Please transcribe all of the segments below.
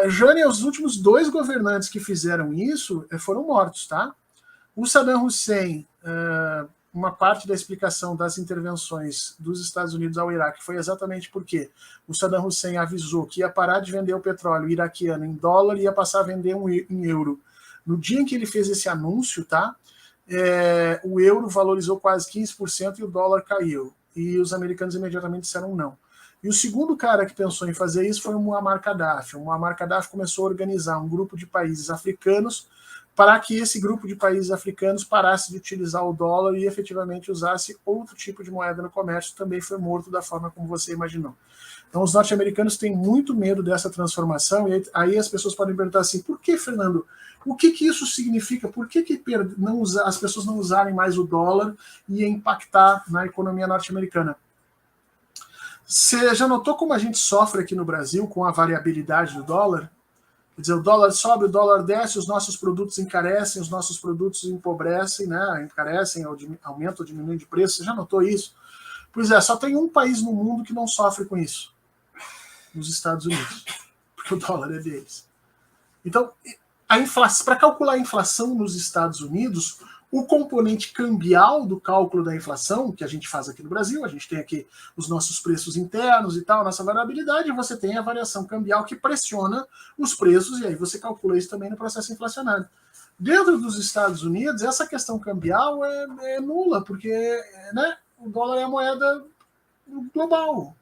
Jânia, os últimos 2 governantes que fizeram isso foram mortos, tá? O Saddam Hussein, uma parte da explicação das intervenções dos Estados Unidos ao Iraque foi exatamente porque o Saddam Hussein avisou que ia parar de vender o petróleo iraquiano em dólar e ia passar a vender em euro. No dia em que ele fez esse anúncio, tá? O euro valorizou quase 15% e o dólar caiu. E os americanos imediatamente disseram não. E o segundo cara que pensou em fazer isso foi o Muammar Gaddafi. O Muammar Gaddafi começou a organizar um grupo de países africanos para que esse grupo de países africanos parasse de utilizar o dólar e efetivamente usasse outro tipo de moeda no comércio. Também foi morto da forma como você imaginou. Então, os norte-americanos têm muito medo dessa transformação, e aí as pessoas podem perguntar assim, por que, Fernando? O que isso significa? Por que as pessoas não usarem mais o dólar e ia impactar na economia norte-americana? Você já notou como a gente sofre aqui no Brasil com a variabilidade do dólar? Quer dizer, o dólar sobe, o dólar desce, os nossos produtos encarecem, os nossos produtos empobrecem, né? Encarecem, aumentam ou diminuem de preço. Você já notou isso? Pois é, só tem um país no mundo que não sofre com isso. Nos Estados Unidos. Porque o dólar é deles. Então, para calcular a inflação nos Estados Unidos, o componente cambial do cálculo da inflação, que a gente faz aqui no Brasil, a gente tem aqui os nossos preços internos e tal, nossa variabilidade, e você tem a variação cambial que pressiona os preços, e aí você calcula isso também no processo inflacionário. Dentro dos Estados Unidos, essa questão cambial é nula, porque né, o dólar é a moeda global.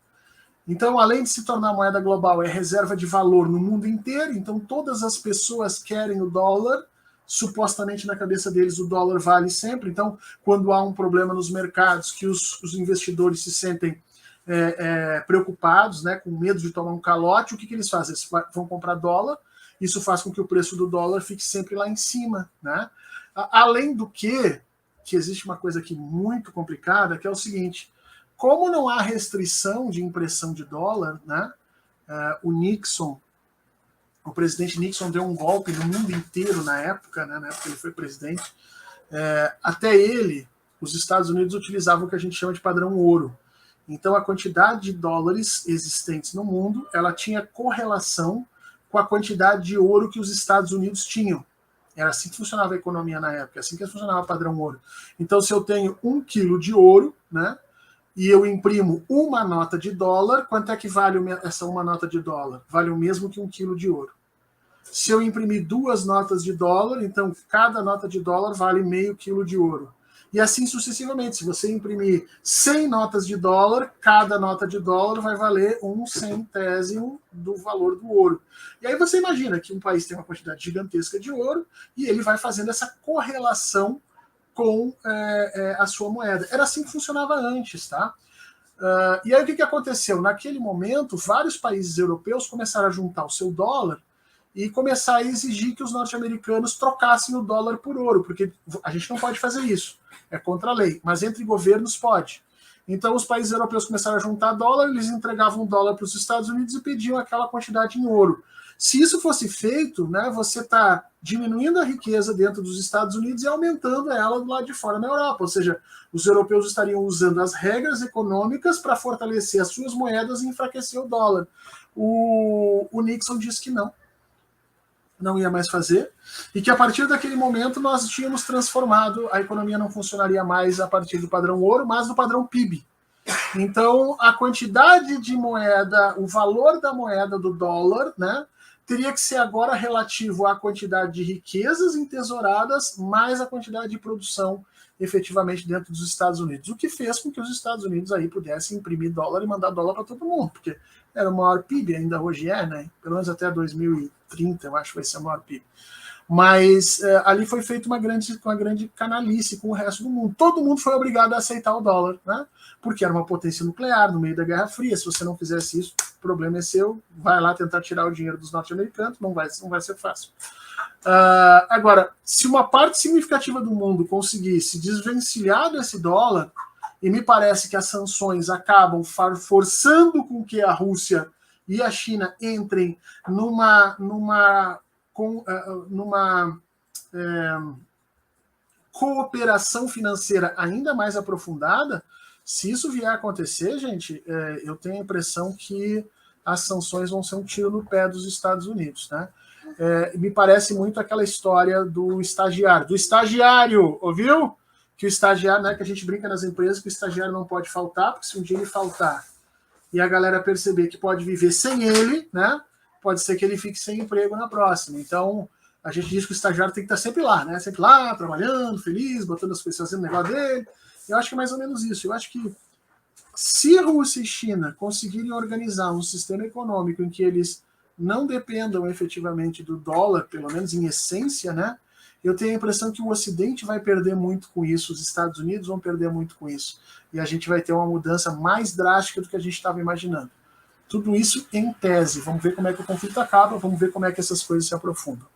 Então, além de se tornar moeda global, é reserva de valor no mundo inteiro, então todas as pessoas querem o dólar, supostamente na cabeça deles o dólar vale sempre, então quando há um problema nos mercados que os investidores se sentem preocupados, né, com medo de tomar um calote, o que eles fazem? Eles vão comprar dólar, isso faz com que o preço do dólar fique sempre lá em cima, né? Além do que existe uma coisa aqui muito complicada, que é o seguinte, como não há restrição de impressão de dólar, né, o presidente Nixon deu um golpe no mundo inteiro na época, né, na época que ele foi presidente, até ele, os Estados Unidos utilizavam o que a gente chama de padrão ouro. Então a quantidade de dólares existentes no mundo, ela tinha correlação com a quantidade de ouro que os Estados Unidos tinham. Era assim que funcionava a economia na época, assim que funcionava o padrão ouro. Então se eu tenho 1 quilo de ouro, né, e eu imprimo uma nota de dólar, quanto é que vale essa uma nota de dólar? Vale o mesmo que 1 quilo de ouro. Se eu imprimir 2 notas de dólar, então cada nota de dólar vale meio quilo de ouro. E assim sucessivamente. Se você imprimir 100 notas de dólar, cada nota de dólar vai valer 1 centésimo do valor do ouro. E aí você imagina que um país tem uma quantidade gigantesca de ouro e ele vai fazendo essa correlação com a sua moeda. Era assim que funcionava antes, tá? E aí o que aconteceu? Naquele momento, vários países europeus começaram a juntar o seu dólar e começar a exigir que os norte-americanos trocassem o dólar por ouro, porque a gente não pode fazer isso, é contra a lei, mas entre governos pode. Então os países europeus começaram a juntar dólar, eles entregavam dólar para os Estados Unidos e pediam aquela quantidade em ouro. Se isso fosse feito, né, você está diminuindo a riqueza dentro dos Estados Unidos e aumentando ela do lado de fora na Europa. Ou seja, os europeus estariam usando as regras econômicas para fortalecer as suas moedas e enfraquecer o dólar. O Nixon disse que não ia mais fazer, e que a partir daquele momento nós tínhamos transformado, a economia não funcionaria mais a partir do padrão ouro, mas do padrão PIB. Então, a quantidade de moeda, o valor da moeda do dólar, né, teria que ser agora relativo à quantidade de riquezas entesouradas mais a quantidade de produção efetivamente dentro dos Estados Unidos, o que fez com que os Estados Unidos aí pudessem imprimir dólar e mandar dólar para todo mundo, porque era o maior PIB, ainda hoje né? Pelo menos até 2030, eu acho que vai ser o maior PIB. Mas ali foi feita uma grande canalice com o resto do mundo. Todo mundo foi obrigado a aceitar o dólar, né? Porque era uma potência nuclear no meio da Guerra Fria. Se você não fizesse isso, o problema é seu. Vai lá tentar tirar o dinheiro dos norte-americanos, não vai ser fácil. Agora, se uma parte significativa do mundo conseguisse desvencilhar desse dólar, e me parece que as sanções acabam forçando com que a Rússia e a China entrem numa cooperação financeira ainda mais aprofundada, se isso vier a acontecer, gente, eu tenho a impressão que as sanções vão ser um tiro no pé dos Estados Unidos, né? Me parece muito aquela história do estagiário, ouviu? Que o estagiário, né, que a gente brinca nas empresas, que o estagiário não pode faltar, porque se um dia ele faltar e a galera perceber que pode viver sem ele, né, pode ser que ele fique sem emprego na próxima. Então, a gente diz que o estagiário tem que estar sempre lá, né? Sempre lá, trabalhando, feliz, botando as pessoas fazendo o negócio dele. Eu acho que é mais ou menos isso. Eu acho que se Rússia e China conseguirem organizar um sistema econômico em que eles não dependam efetivamente do dólar, pelo menos em essência, né? Eu tenho a impressão que o Ocidente vai perder muito com isso, os Estados Unidos vão perder muito com isso. E a gente vai ter uma mudança mais drástica do que a gente estava imaginando. Tudo isso em tese. Vamos ver como é que o conflito acaba, vamos ver como é que essas coisas se aprofundam.